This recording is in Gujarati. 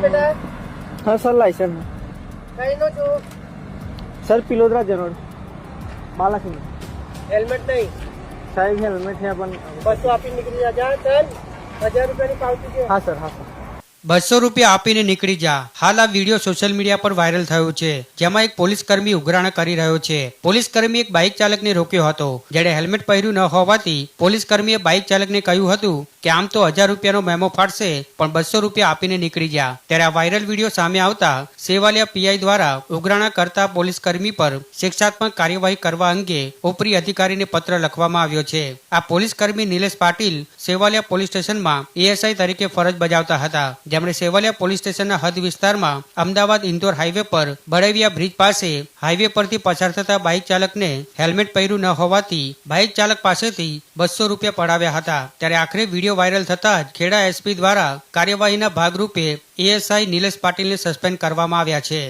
बेटा हाँ सर लाइसेंस कहीं नो जो सर पिलोदरा जनोड बालासिंह हेलमेट नहीं साहब हेलमेट है अपन बस तो आप ही निकली जा चल 1000 रुपया की पावती दे हाँ सर 200 રૂપિયા આપીને નીકળી જા। હાલ આ વિડીયો સોશિયલ મીડિયા પર વાયરલ થયો છે, જેમાં એક પોલીસ કર્મી ઉઘરાણા કરી રહ્યો છે। પોલીસ કર્મી એક બાઇક ચાલકને રોક્યો હતો, જેણે હેલ્મેટ પહેર્યું ન હોવાથી પોલીસ કર્મીએ બાઇક ચાલકને કહ્યું હતું કે આમ તો 1000 રૂપિયાનો મેમો ફાટશે, પણ 200 રૂપિયા આપીને નીકળી જા। ત્યારે આ વાયરલ વિડીયો સામે આવતા સેવાલિયા પીઆઈ દ્વારા ઉઘરાણા કરતા પોલીસ કર્મી પર શિક્ષાત્મક કાર્યવાહી કરવા અંગે ઉપરી અધિકારીને પત્ર લખવામાં આવ્યો છે। આ પોલીસ કર્મી નિલેશ પાટીલ સેવાલિયા પોલીસ સ્ટેશનમાં એએસઆઈ તરીકે ફરજ બજાવતા હતા, જેમણે સેવાલિયા પોલીસ સ્ટેશનના હદ વિસ્તારમાં અમદાવાદ ઇન્દોર હાઈવે પર બળેવિયા બ્રિજ પાસે હાઈવે પરથી પસાર થતા બાઇક ચાલકને હેલ્મેટ પહેર્યું ન હોવાથી બાઇક ચાલક પાસેથી 200 રૂપિયા પડાવ્યા હતા। ત્યારે આખરે વિડીયો વાયરલ થતા જ ખેડા એસપી દ્વારા કાર્યવાહીના ભાગરૂપે એએસઆઈ નિલેશ પાટીલને સસ્પેન્ડ કરવામાં આવ્યા છે।